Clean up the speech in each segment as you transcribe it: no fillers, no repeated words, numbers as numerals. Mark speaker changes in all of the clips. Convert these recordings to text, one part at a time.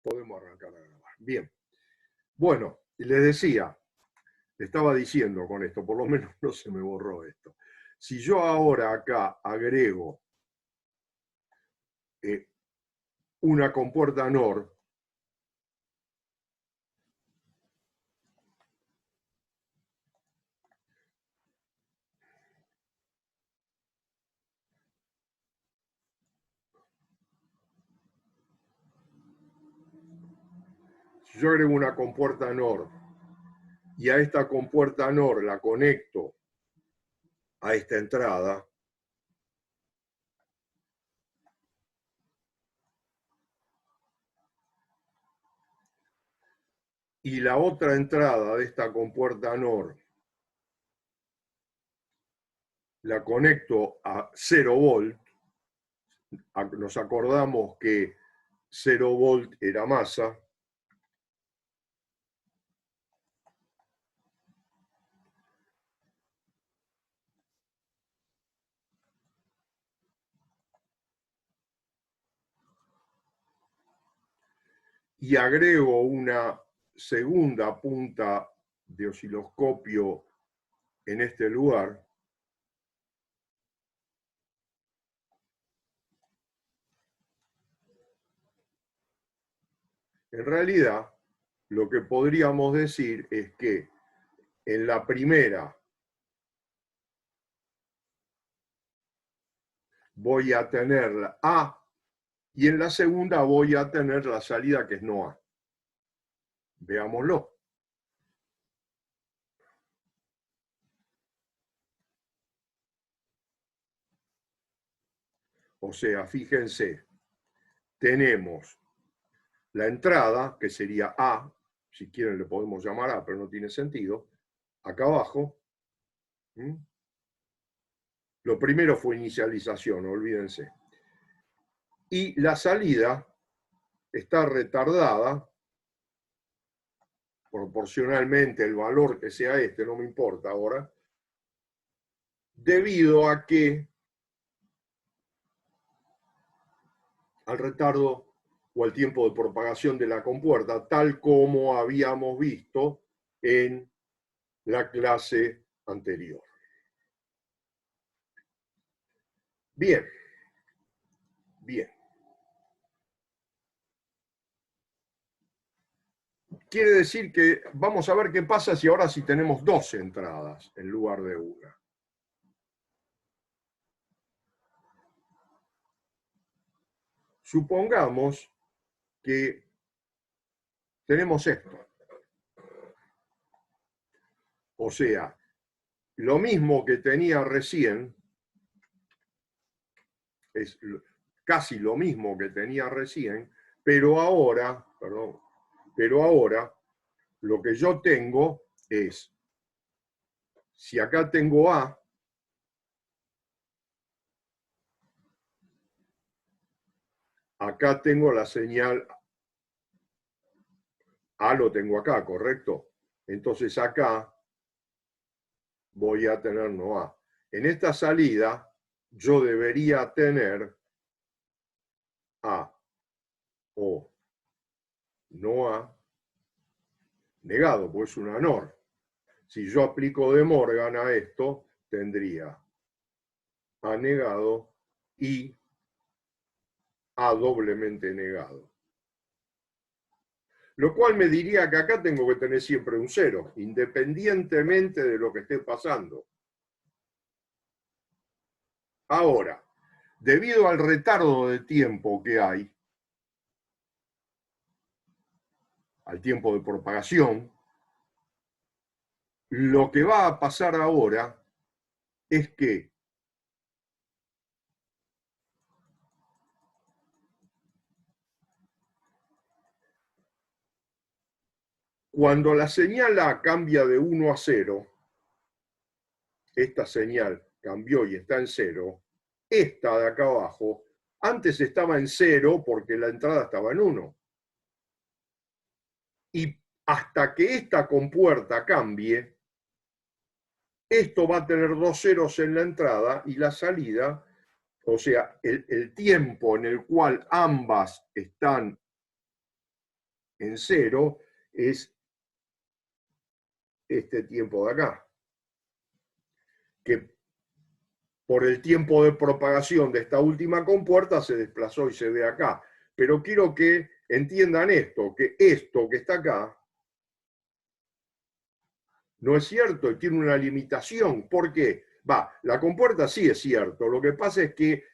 Speaker 1: Podemos arrancar a grabar. Bien. Bueno, les decía, le estaba diciendo con esto, por lo menos no se me borró esto. Si yo ahora acá agrego una compuerta NOR, si yo agrego una compuerta NOR y a esta compuerta NOR la conecto a esta entrada, y la otra entrada de esta compuerta NOR la conecto a 0 volt, nos acordamos que 0 volt era masa, y agrego una segunda punta de osciloscopio en este lugar, en realidad lo que podríamos decir es que en la primera voy a tener la A y en la segunda voy a tener la salida que es no A. Veámoslo. O sea, fíjense, tenemos la entrada, que sería A, si quieren le podemos llamar A, pero no tiene sentido, acá abajo. Lo primero fue inicialización, olvídense. Y la salida está retardada, proporcionalmente el valor que sea este, no me importa ahora, debido a que al retardo o al tiempo de propagación de la compuerta, tal como habíamos visto en la clase anterior. Bien, bien. Quiere decir que vamos a ver qué pasa si ahora sí tenemos dos entradas en lugar de una. Supongamos que tenemos esto. O sea, lo mismo que tenía recién, es casi lo mismo que tenía recién, pero ahora, perdón, pero ahora lo que yo tengo es, si acá tengo A, acá tengo la señal A, lo tengo acá, ¿correcto? Entonces acá voy a tener no A. En esta salida yo debería tener A o no A negado, pues es una NOR. Si yo aplico De Morgan a esto, tendría A negado y A doblemente negado. Lo cual me diría que acá tengo que tener siempre un cero, independientemente de lo que esté pasando. Ahora, debido al retardo de tiempo que hay, al tiempo de propagación, lo que va a pasar ahora es que cuando la señal A cambia de 1 a 0, esta señal cambió y está en 0, esta de acá abajo, antes estaba en 0 porque la entrada estaba en 1. Y hasta que esta compuerta cambie, esto va a tener dos ceros en la entrada y la salida, o sea, el tiempo en el cual ambas están en cero es este tiempo de acá, que por el tiempo de propagación de esta última compuerta se desplazó y se ve acá. Pero quiero que entiendan esto que está acá no es cierto y tiene una limitación. ¿Por qué? La compuerta sí es cierto. Lo que pasa es que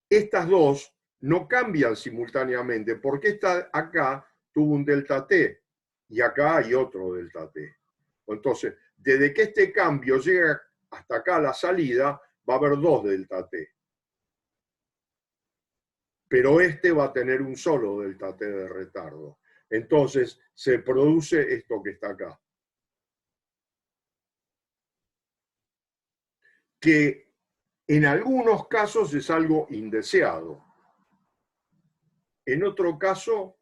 Speaker 1: estas dos no cambian simultáneamente, porque esta acá tuvo un delta t y acá hay otro delta t. Entonces, desde que este cambio llega hasta acá a la salida, va a haber dos delta t. Pero este va a tener un solo delta t de retardo. Entonces, se produce esto que está acá. Que en algunos casos es algo indeseado. En otro caso,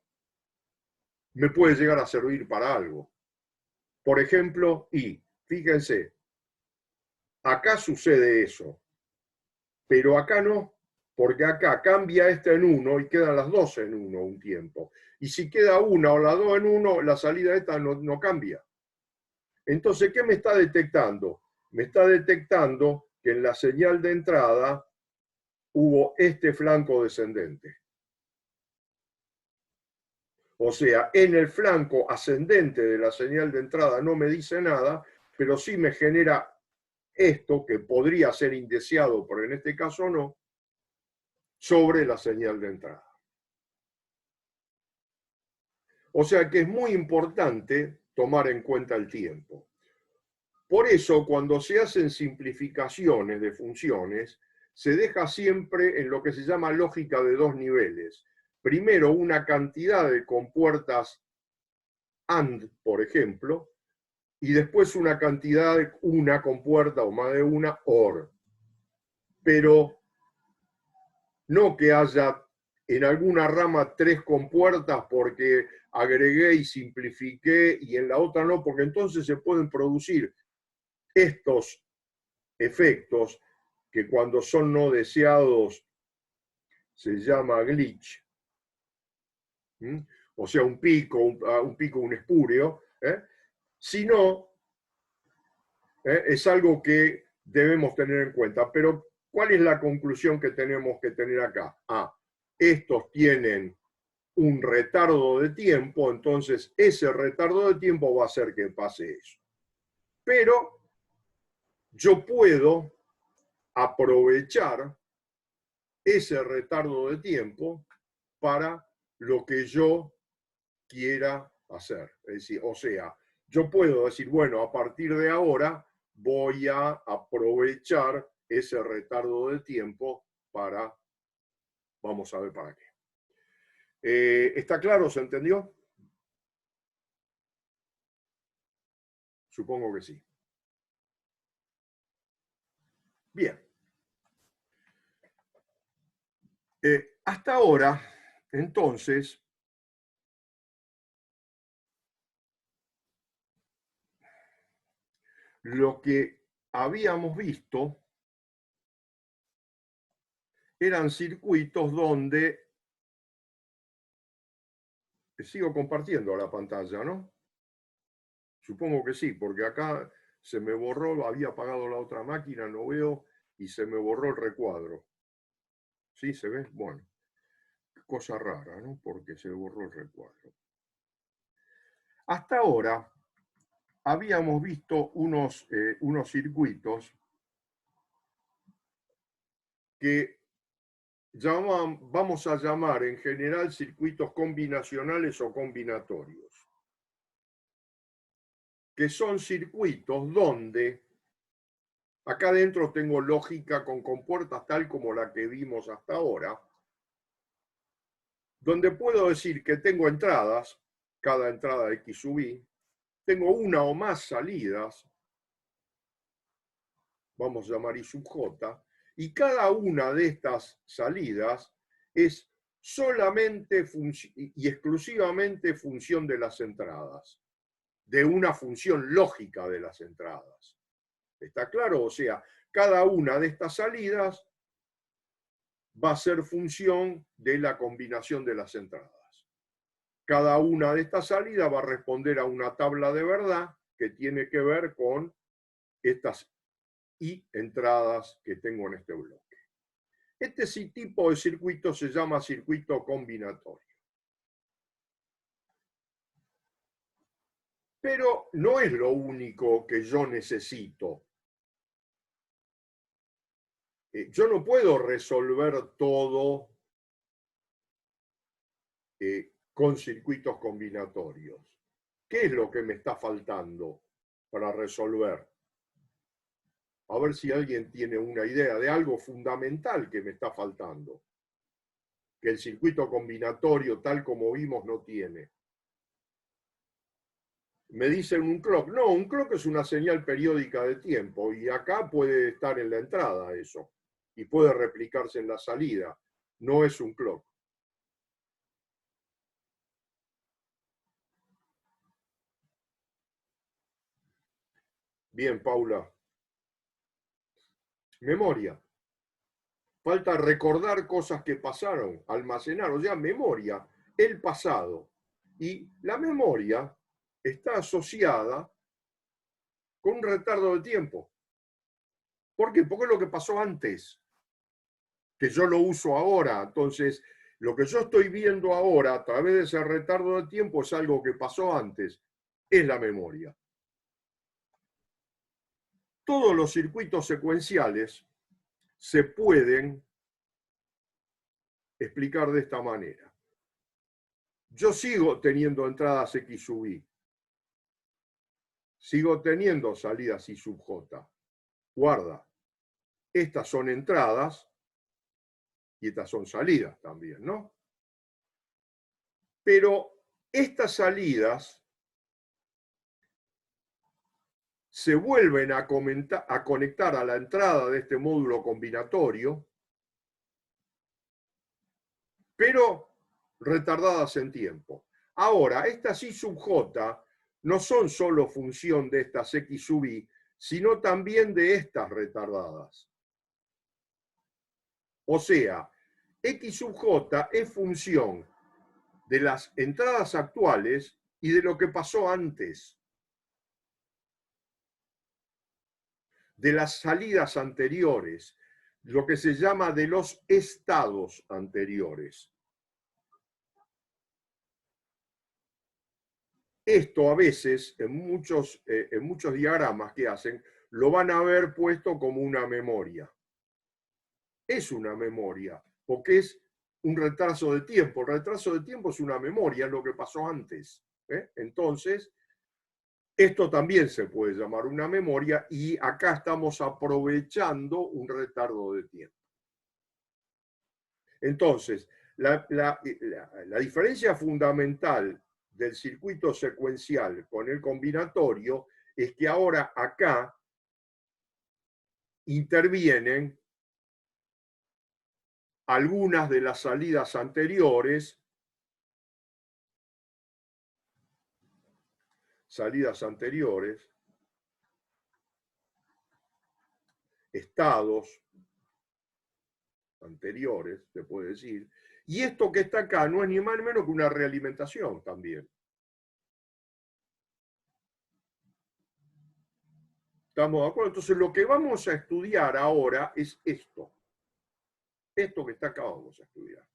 Speaker 1: me puede llegar a servir para algo. Por ejemplo, fíjense, acá sucede eso, pero acá no, porque acá cambia este en 1 y quedan las dos en 1 un tiempo. Y si queda una o las dos en 1, la salida de esta no cambia. Entonces, ¿qué me está detectando? Me está detectando que en la señal de entrada hubo este flanco descendente. O sea, en el flanco ascendente de la señal de entrada no me dice nada, pero sí me genera esto, que podría ser indeseado, pero en este caso no, sobre la señal de entrada. O sea que es muy importante tomar en cuenta el tiempo. Por eso, cuando se hacen simplificaciones de funciones, se deja siempre en lo que se llama lógica de dos niveles. Primero, una cantidad de compuertas AND, por ejemplo, y después una cantidad de una compuerta o más de una OR. Pero no que haya en alguna rama 3 compuertas porque agregué y simplifiqué y en la otra no, porque entonces se pueden producir estos efectos que cuando son no deseados se llama glitch. O sea, un pico, un espurio. Si no, es algo que debemos tener en cuenta. Pero, ¿cuál es la conclusión que tenemos que tener acá? Estos tienen un retardo de tiempo, entonces ese retardo de tiempo va a hacer que pase eso. Pero yo puedo aprovechar ese retardo de tiempo para lo que yo quiera hacer. Es decir, o sea, yo puedo decir, bueno, a partir de ahora voy a aprovechar ese retardo de tiempo para, vamos a ver para qué. ¿Está claro? ¿Se entendió? Supongo que sí. Bien. Hasta ahora, entonces, lo que habíamos visto eran circuitos donde, sigo compartiendo la pantalla, ¿no? Supongo que sí, porque acá se me borró, había apagado la otra máquina, no veo, y se me borró el recuadro. ¿Sí? ¿Se ve? Bueno, cosa rara, ¿no? Porque se borró el recuadro. Hasta ahora habíamos visto unos circuitos que vamos a llamar en general circuitos combinacionales o combinatorios, que son circuitos donde acá adentro tengo lógica con compuertas tal como la que vimos hasta ahora, donde puedo decir que tengo entradas, cada entrada X sub I, tengo una o más salidas, vamos a llamar I sub J, y cada una de estas salidas es solamente y exclusivamente función de las entradas, de una función lógica de las entradas. ¿Está claro? O sea, cada una de estas salidas va a ser función de la combinación de las entradas. cada una de estas salidas va a responder a una tabla de verdad que tiene que ver con estas y entradas que tengo en este bloque. Este tipo de circuito se llama circuito combinatorio. Pero no es lo único que yo necesito. Yo no puedo resolver todo con circuitos combinatorios. ¿Qué es lo que me está faltando para resolver? A ver si alguien tiene una idea de algo fundamental que me está faltando, que el circuito combinatorio, tal como vimos, no tiene. Me dicen un clock. No, un clock es una señal periódica de tiempo y acá puede estar en la entrada eso y puede replicarse en la salida. No es un clock. Bien, Paula. Memoria. Falta recordar cosas que pasaron, almacenar, o sea, memoria, el pasado. Y la memoria está asociada con un retardo de tiempo. ¿Por qué? Porque es lo que pasó antes, que yo lo uso ahora. Entonces, lo que yo estoy viendo ahora a través de ese retardo de tiempo es algo que pasó antes, es la memoria. Todos los circuitos secuenciales se pueden explicar de esta manera. Yo sigo teniendo entradas X sub I. Sigo teniendo salidas I sub J. Guarda, estas son entradas y estas son salidas también, ¿no? Pero estas salidas se vuelven a conectar a la entrada de este módulo combinatorio, pero retardadas en tiempo. Ahora, estas I sub J no son solo función de estas X sub I, sino también de estas retardadas. O sea, X sub J es función de las entradas actuales y de lo que pasó antes, de las salidas anteriores, lo que se llama de los estados anteriores. Esto a veces, en muchos diagramas que hacen, lo van a ver puesto como una memoria. Es una memoria, porque es un retraso de tiempo. El retraso de tiempo es una memoria, es lo que pasó antes. Entonces, esto también se puede llamar una memoria y acá estamos aprovechando un retardo de tiempo. Entonces, la diferencia fundamental del circuito secuencial con el combinatorio es que ahora acá intervienen algunas de las salidas anteriores, estados anteriores, se puede decir, y esto que está acá no es ni más ni menos que una realimentación también. ¿Estamos de acuerdo? Entonces lo que vamos a estudiar ahora es esto. Esto que está acá vamos a estudiar.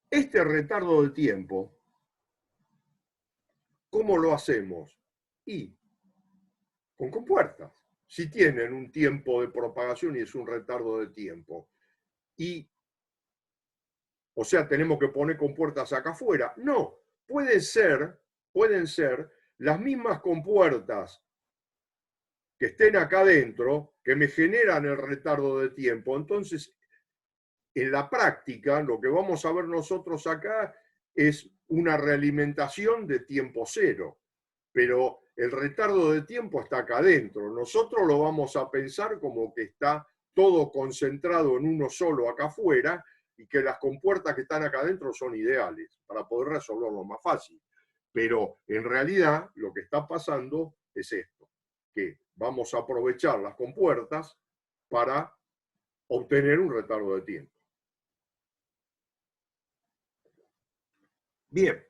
Speaker 1: Este retardo de tiempo, ¿cómo lo hacemos? Y con compuertas. Si tienen un tiempo de propagación y es un retardo de tiempo. Y, o sea, tenemos que poner compuertas acá afuera. No, pueden ser las mismas compuertas que estén acá adentro, que me generan el retardo de tiempo. Entonces, en la práctica, lo que vamos a ver nosotros acá es una realimentación de tiempo cero, pero el retardo de tiempo está acá adentro. Nosotros lo vamos a pensar como que está todo concentrado en uno solo acá afuera y que las compuertas que están acá adentro son ideales para poder resolverlo más fácil. Pero en realidad lo que está pasando es esto, que vamos a aprovechar las compuertas para obtener un retardo de tiempo. Bien.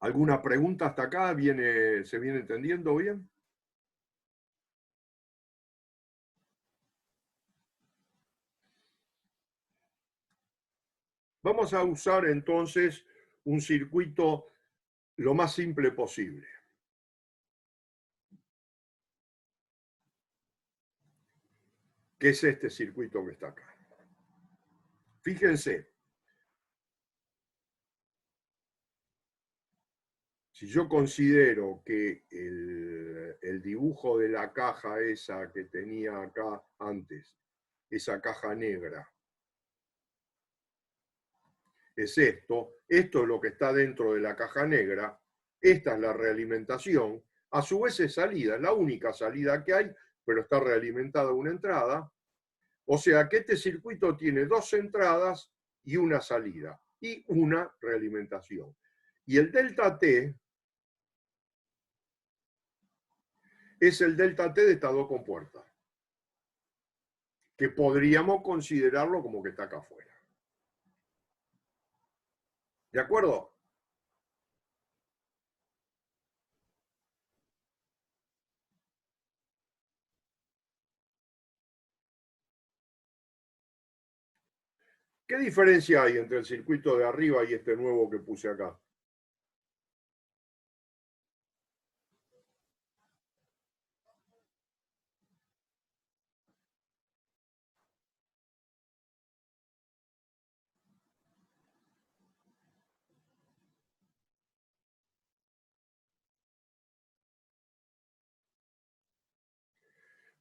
Speaker 1: ¿Alguna pregunta hasta acá? ¿Se viene entendiendo bien? Vamos a usar entonces un circuito lo más simple posible. ¿Qué es este circuito que está acá? Fíjense, si yo considero que el dibujo de la caja esa que tenía acá antes, esa caja negra, es esto es lo que está dentro de la caja negra, esta es la realimentación, a su vez es salida, es la única salida que hay, pero está realimentada una entrada, o sea que este circuito tiene dos entradas y una salida, y una realimentación. Y el delta T es el delta T de estas dos compuertas, que podríamos considerarlo como que está acá afuera. ¿De acuerdo? ¿Qué diferencia hay entre el circuito de arriba y este nuevo que puse acá?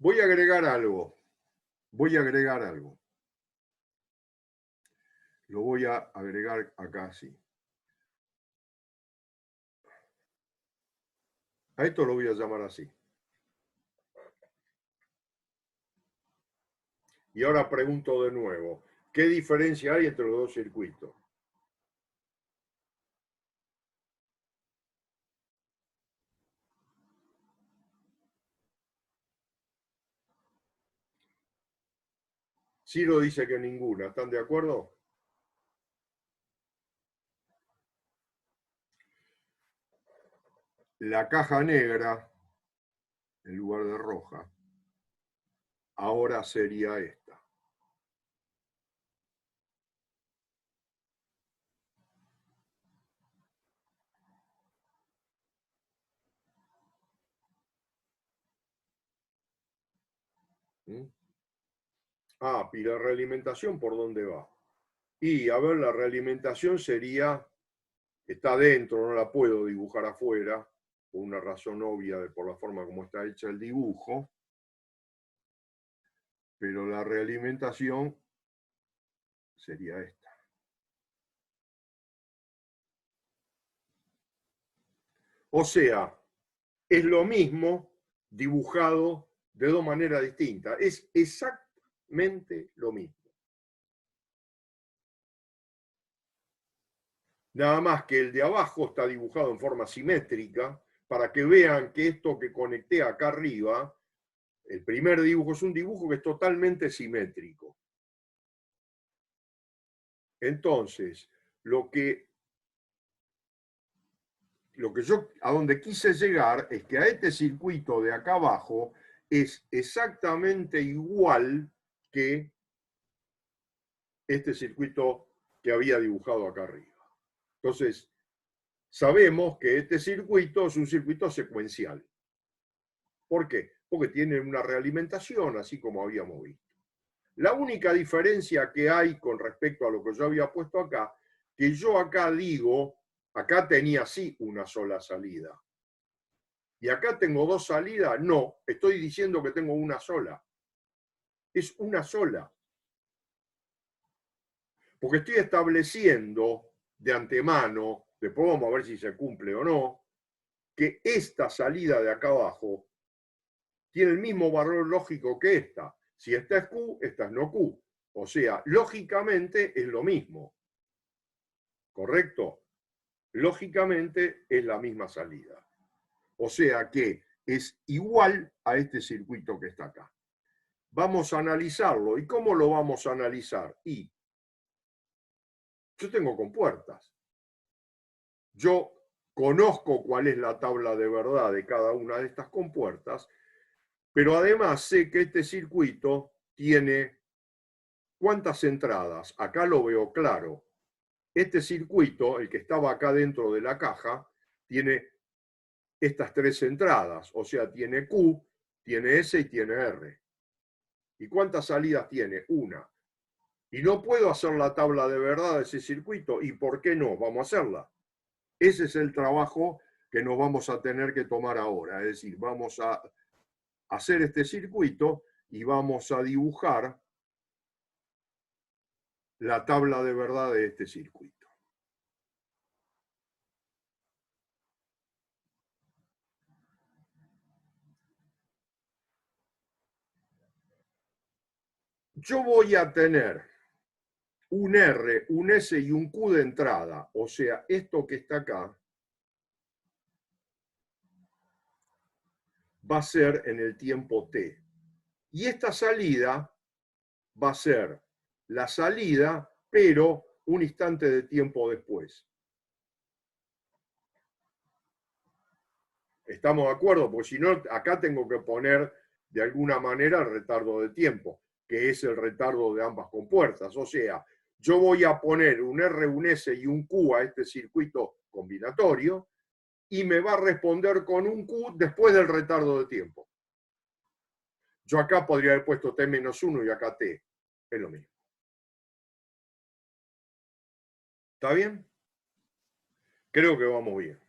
Speaker 1: Voy a agregar algo. Voy a agregar algo. Lo voy a agregar acá así. A esto lo voy a llamar así. Y ahora pregunto de nuevo, ¿qué diferencia hay entre los dos circuitos? Ciro dice que ninguna. ¿Están de acuerdo? La caja negra, en lugar de roja, ahora sería esta. ¿Mm? Ah, y la realimentación, ¿por dónde va? Y a ver, la realimentación sería, está dentro, no la puedo dibujar afuera, por una razón obvia de por la forma como está hecha el dibujo, pero la realimentación sería esta. O sea, es lo mismo dibujado de dos maneras distintas. Es exactamente lo mismo. Nada más que el de abajo está dibujado en forma simétrica para que vean que esto que conecté acá arriba, el primer dibujo es un dibujo que es totalmente simétrico. Entonces, lo que yo a donde quise llegar es que a este circuito de acá abajo es exactamente igual que este circuito que había dibujado acá arriba. Entonces, sabemos que este circuito es un circuito secuencial. ¿Por qué? Porque tiene una realimentación, así como habíamos visto. La única diferencia que hay con respecto a lo que yo había puesto acá, que yo acá digo, acá tenía sí una sola salida. Y acá tengo dos salidas, no, estoy diciendo que tengo una sola. Es una sola. Porque estoy estableciendo de antemano, después vamos a ver si se cumple o no, que esta salida de acá abajo tiene el mismo valor lógico que esta. Si esta es Q, esta es no Q. O sea, lógicamente es lo mismo. ¿Correcto? Lógicamente es la misma salida. O sea que es igual a este circuito que está acá. Vamos a analizarlo. ¿Y cómo lo vamos a analizar? Y Yo tengo compuertas. Yo conozco cuál es la tabla de verdad de cada una de estas compuertas, pero además sé que este circuito tiene ¿cuántas entradas? Acá lo veo claro. Este circuito, el que estaba acá dentro de la caja, tiene estas 3 entradas, o sea, tiene Q, tiene S y tiene R. ¿Y cuántas salidas tiene? Una. Y no puedo hacer la tabla de verdad de ese circuito. ¿Y por qué no? Vamos a hacerla. Ese es el trabajo que nos vamos a tener que tomar ahora. Es decir, vamos a hacer este circuito y vamos a dibujar la tabla de verdad de este circuito. Yo voy a tener un R, un S y un Q de entrada. O sea, esto que está acá va a ser en el tiempo t. Y esta salida va a ser la salida, pero un instante de tiempo después. ¿Estamos de acuerdo? Porque si no, acá tengo que poner de alguna manera el retardo de tiempo, que es el retardo de ambas compuertas. O sea, yo voy a poner un R, un S y un Q a este circuito combinatorio y me va a responder con un Q después del retardo de tiempo. Yo acá podría haber puesto T-1 y acá T. Es lo mismo. ¿Está bien? Creo que vamos bien.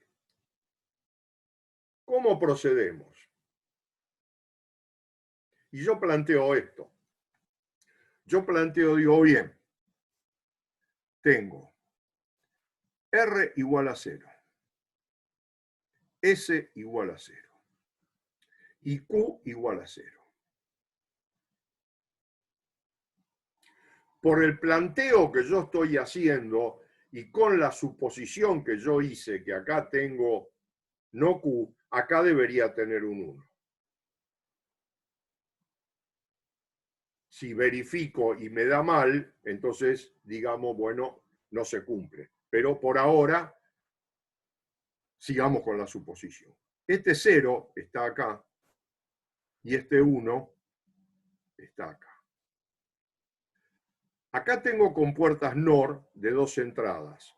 Speaker 1: ¿Cómo procedemos? Y yo planteo esto. Yo planteo, digo, bien, tengo R igual a 0, S igual a 0 y Q igual a 0. Por el planteo que yo estoy haciendo y con la suposición que yo hice que acá tengo no Q, acá debería tener un 1. Si verifico y me da mal, entonces digamos, bueno, no se cumple. Pero por ahora, sigamos con la suposición. Este 0 está acá y este 1 está acá. Acá tengo compuertas NOR de 2 entradas.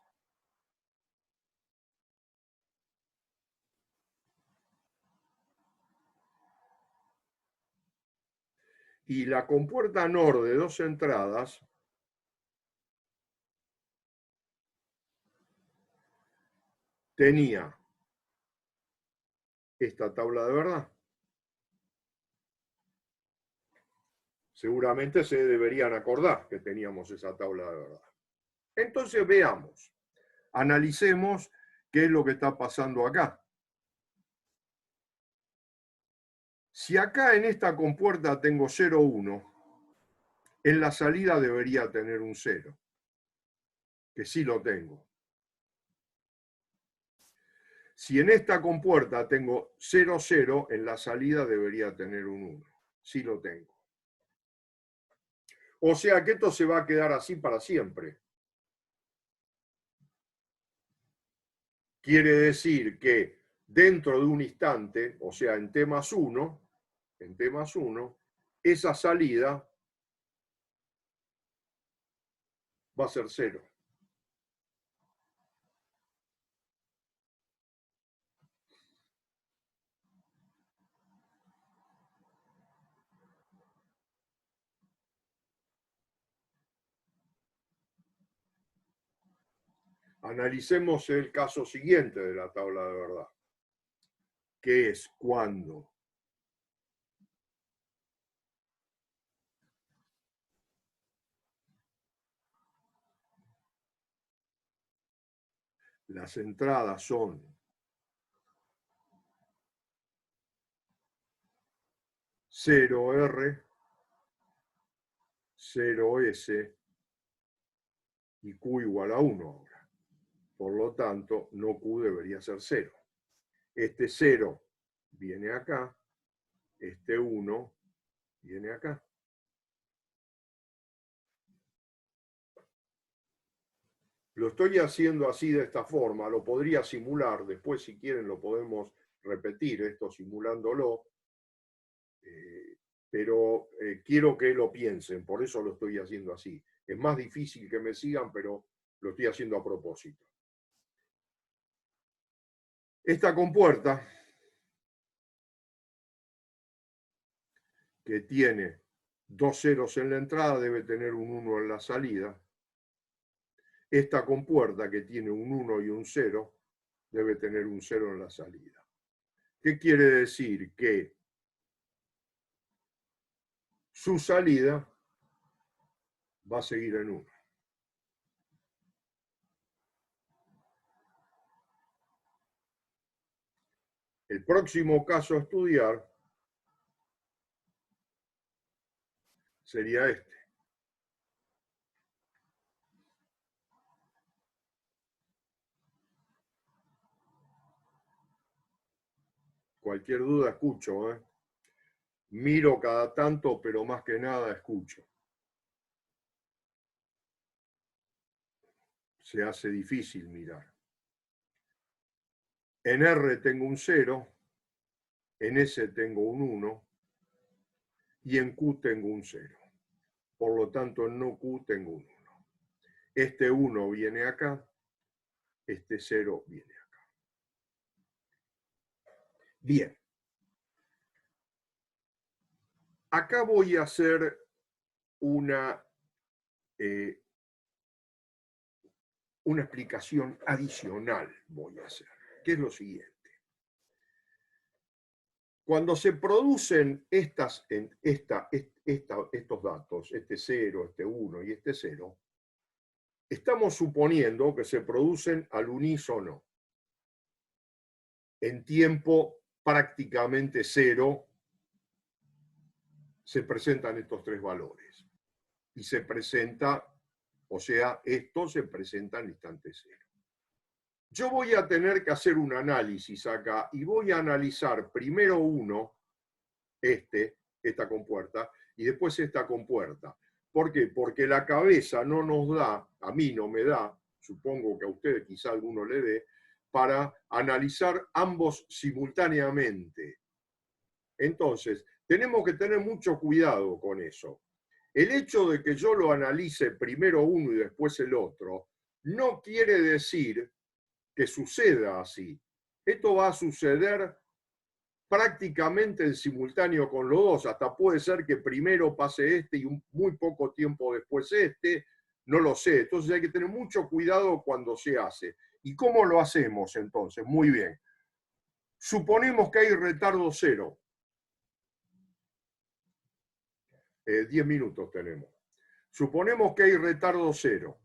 Speaker 1: Y la compuerta NOR de 2 entradas tenía esta tabla de verdad. Seguramente se deberían acordar que teníamos esa tabla de verdad. Entonces veamos, analicemos qué es lo que está pasando acá. Si acá en esta compuerta tengo 0, 1, en la salida debería tener un 0, que sí lo tengo. Si en esta compuerta tengo 0, 0, en la salida debería tener un 1. Sí lo tengo. O sea que esto se va a quedar así para siempre. Quiere decir que dentro de un instante, o sea, en T más 1, esa salida va a ser 0. Analicemos el caso siguiente de la tabla de verdad, que es cuando las entradas son 0R, 0S y Q igual a 1 ahora. Por lo tanto, no Q debería ser 0. Este 0 viene acá, este 1 viene acá. Lo estoy haciendo así de esta forma, lo podría simular, después si quieren lo podemos repetir, esto simulándolo, pero quiero que lo piensen, por eso lo estoy haciendo así. Es más difícil que me sigan, pero lo estoy haciendo a propósito. Esta compuerta, que tiene 2 ceros en la entrada, debe tener un 1 en la salida. Esta compuerta, que tiene un 1 y un 0, debe tener un 0 en la salida. ¿Qué quiere decir? Que su salida va a seguir en 1. El próximo caso a estudiar sería este. Cualquier duda escucho, ¿eh? Miro cada tanto, pero más que nada escucho. Se hace difícil mirar. En R tengo un 0, en S tengo un 1 y en Q tengo un 0. Por lo tanto, en no Q tengo un 1. Este 1 viene acá, este 0 viene acá. Bien. Acá voy a hacer una explicación adicional, voy a hacer, que es lo siguiente. Cuando se producen estos datos, este 0, este 1 y este 0, estamos suponiendo que se producen al unísono, en tiempo prácticamente 0, se presentan estos 3 valores. Y se presenta, o sea, esto se presenta en instante 0. Yo voy a tener que hacer un análisis acá y voy a analizar primero esta compuerta, y después esta compuerta. ¿Por qué? Porque la cabeza no nos da, a mí no me da, supongo que a ustedes quizá alguno le dé, para analizar ambos simultáneamente. Entonces, tenemos que tener mucho cuidado con eso. El hecho de que yo lo analice primero uno y después el otro, no quiere decir que suceda así. Esto va a suceder prácticamente en simultáneo con los dos. Hasta puede ser que primero pase este y muy poco tiempo después este, no lo sé. Entonces hay que tener mucho cuidado cuando se hace. ¿Y cómo lo hacemos entonces? Muy bien. Suponemos que hay retardo 0. 10 minutos tenemos. Suponemos que hay retardo 0.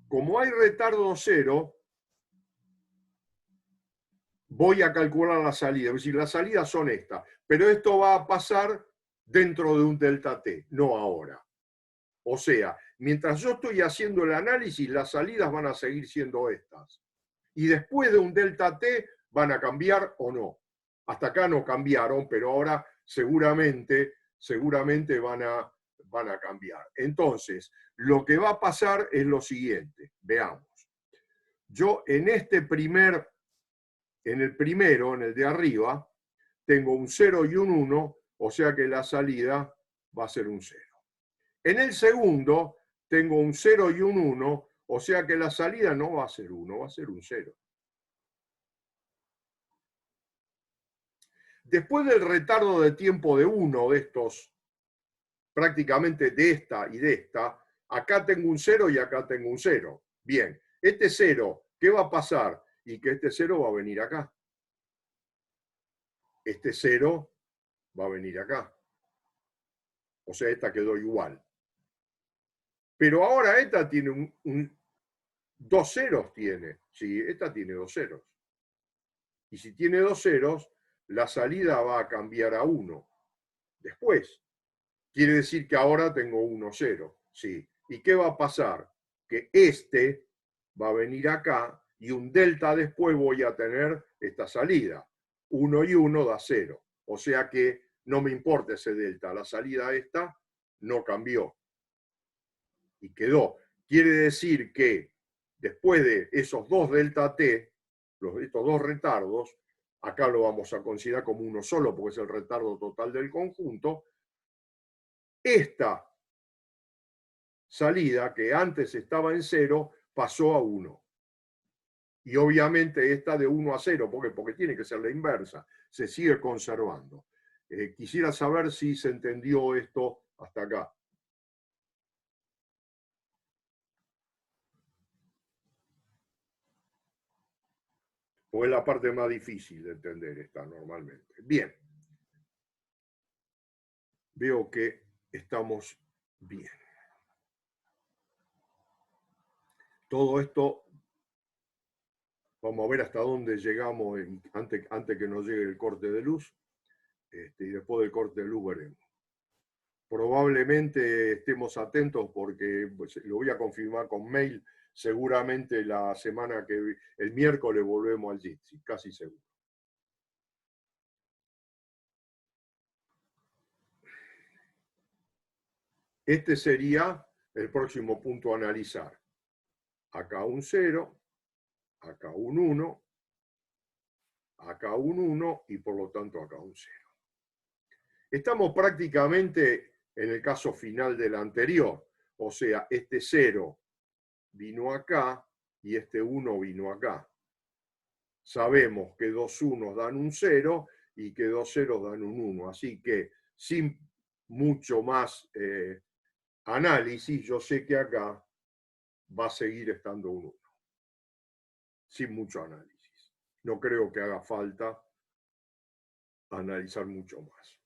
Speaker 1: Como hay retardo 0, voy a calcular la salida. Es decir, las salidas son estas. Pero esto va a pasar dentro de un delta t, no ahora. O sea, mientras yo estoy haciendo el análisis, las salidas van a seguir siendo estas. Y después de un delta t, van a cambiar o no. Hasta acá no cambiaron, pero ahora seguramente van a cambiar. Entonces, lo que va a pasar es lo siguiente. Veamos. Yo en el primero, en el de arriba, tengo un 0 y un 1, o sea que la salida va a ser un 0. En el segundo, tengo un 0 y un 1, o sea que la salida no va a ser 1, va a ser un 0. Después del retardo de tiempo de uno de estos, prácticamente de esta y de esta, acá tengo un 0 y acá tengo un 0. Bien, este 0, ¿qué va a pasar? Y que este 0 va a venir acá. Este 0 va a venir acá. O sea, esta quedó igual. Pero ahora esta tiene dos ceros tiene. Sí, esta tiene 2 ceros. Y si tiene 2 ceros, la salida va a cambiar a 1. Después. Quiere decir que ahora tengo 1, 0. Sí. ¿Y qué va a pasar? Que este va a venir acá y un delta después voy a tener esta salida. 1 y 1 da 0. O sea que no me importa ese delta. La salida esta no cambió. Y quedó. Quiere decir que después de esos dos delta t, estos dos retardos, acá lo vamos a considerar como uno solo porque es el retardo total del conjunto, esta salida que antes estaba en 0 pasó a 1. Y obviamente esta de 1 a 0, porque tiene que ser la inversa, se sigue conservando. Quisiera saber si se entendió esto hasta acá. O es la parte más difícil de entender esta normalmente. Bien. Veo que estamos bien. Todo esto, vamos a ver hasta dónde llegamos antes que nos llegue el corte de luz. Y después del corte de luz veremos. Probablemente estemos atentos porque pues, lo voy a confirmar con mail. Seguramente el miércoles volvemos al Jitsi, casi seguro. Este sería el próximo punto a analizar. Acá un 0, acá un 1, acá un 1 y por lo tanto acá un 0. Estamos prácticamente en el caso final del anterior, o sea, este 0 vino acá y este 1 vino acá. Sabemos que dos unos dan un 0 y que dos ceros dan un 1, así que sin mucho más análisis, yo sé que acá va a seguir estando un 1, sin mucho análisis. No creo que haga falta analizar mucho más.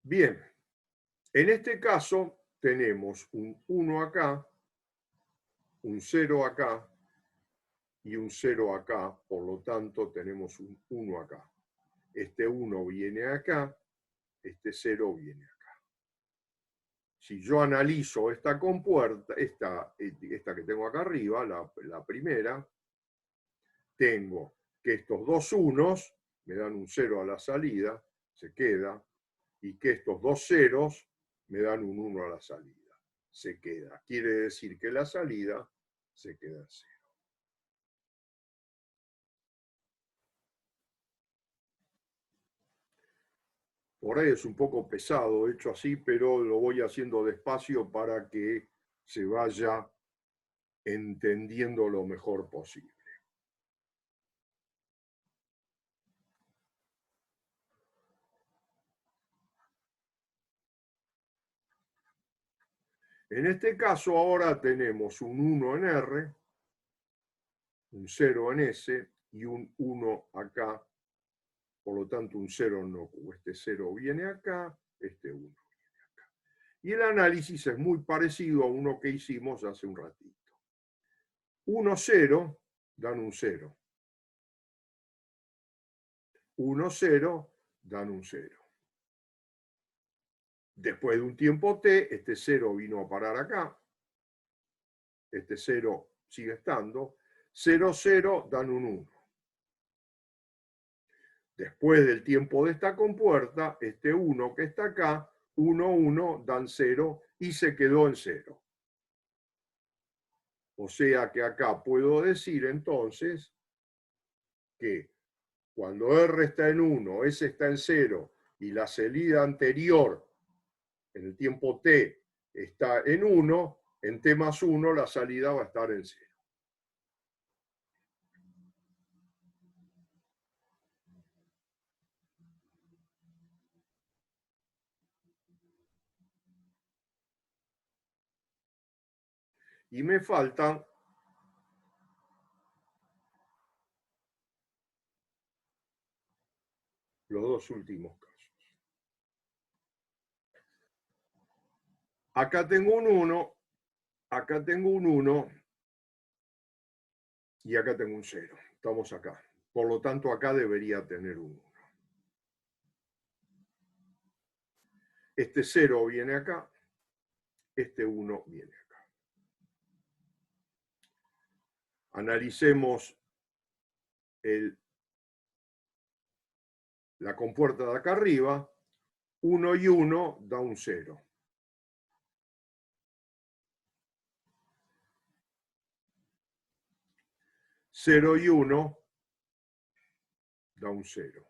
Speaker 1: Bien, en este caso tenemos un 1 acá, un 0 acá y un 0 acá, por lo tanto tenemos un 1 acá. Este 1 viene acá, este 0 viene acá. Si yo analizo esta compuerta, esta que tengo acá arriba, la primera, tengo que estos dos unos me dan un 0 a la salida, se queda, y que estos dos ceros me dan un 1 a la salida, se queda. Quiere decir que la salida se queda en 0. Por ahí es un poco pesado hecho así, pero lo voy haciendo despacio para que se vaya entendiendo lo mejor posible. En este caso ahora tenemos un 1 en R, un 0 en S y un 1 acá. Por lo tanto, un 0 no, este 0 viene acá, este 1 viene acá. Y el análisis es muy parecido a uno que hicimos hace un ratito. 1, 0 dan un 0. 1, 0 dan un 0. Después de un tiempo t, este 0 vino a parar acá. Este 0 sigue estando. 0, 0 dan un 1. Después del tiempo de esta compuerta, este 1 que está acá, 1, 1 dan 0 y se quedó en 0. O sea que acá puedo decir entonces que cuando R está en 1, S está en 0 y la salida anterior en el tiempo t está en 1, en t más 1 la salida va a estar en 0. Y me faltan los dos últimos casos. Acá tengo un 1, acá tengo un 1 y acá tengo un 0. Estamos acá. Por lo tanto, acá debería tener un 1. Este 0 viene acá, este 1 viene acá. Analicemos la compuerta de acá arriba, 1 y 1 da un 0. Cero y 1 da un 0.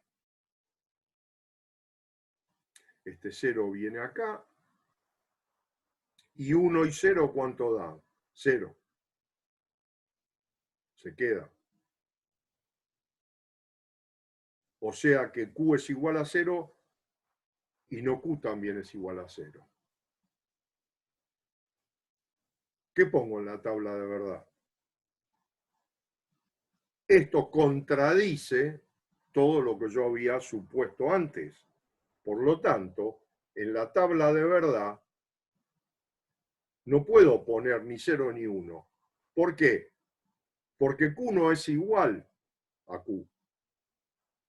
Speaker 1: Este 0 viene acá. Y 1 y 0, ¿cuánto da? 0. Se queda. O sea que Q es igual a 0 y no Q también es igual a 0. ¿Qué pongo en la tabla de verdad? Esto contradice todo lo que yo había supuesto antes. Por lo tanto, en la tabla de verdad no puedo poner ni 0 ni 1. ¿Por qué? Porque Q no es igual a Q.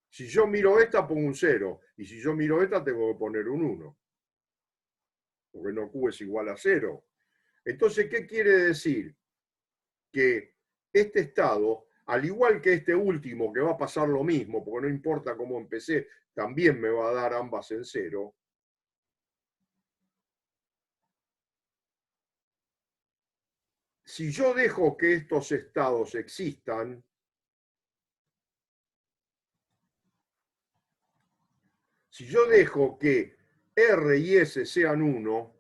Speaker 1: Si yo miro esta, pongo un 0. Y si yo miro esta, tengo que poner un 1. Porque no Q es igual a 0. Entonces, ¿qué quiere decir? Que este estado, al igual que este último, que va a pasar lo mismo, porque no importa cómo empecé, también me va a dar ambas en 0. Si yo dejo que estos estados existan, si yo dejo que R y S sean 1,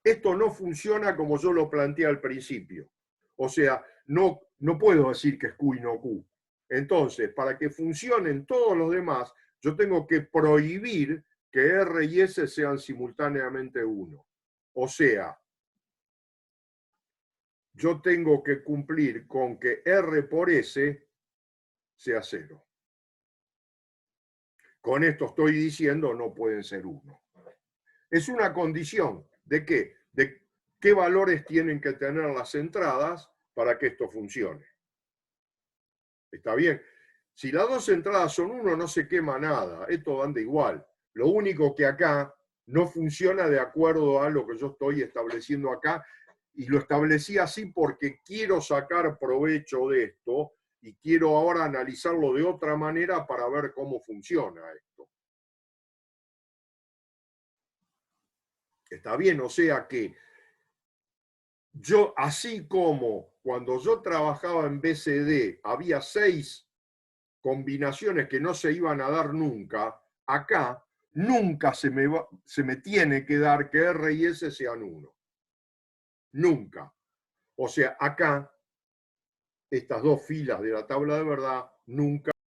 Speaker 1: esto no funciona como yo lo planteé al principio. O sea, no puedo decir que es Q y no Q. Entonces, para que funcionen todos los demás, yo tengo que prohibir que R y S sean simultáneamente 1. O sea, yo tengo que cumplir con que R por S sea 0. Con esto estoy diciendo no pueden ser 1. Es una condición de qué? De qué valores tienen que tener las entradas para que esto funcione. ¿Está bien? Si las dos entradas son 1, no se quema nada. Esto anda igual. Lo único que acá no funciona de acuerdo a lo que yo estoy estableciendo acá. Y lo establecí así porque quiero sacar provecho de esto y quiero ahora analizarlo de otra manera para ver cómo funciona esto. ¿Está bien? O sea que yo, así como cuando yo trabajaba en BCD había 6 combinaciones que no se iban a dar nunca, acá nunca se me tiene que dar que R y S sean 1. Nunca. O sea, acá, estas dos filas de la tabla de verdad nunca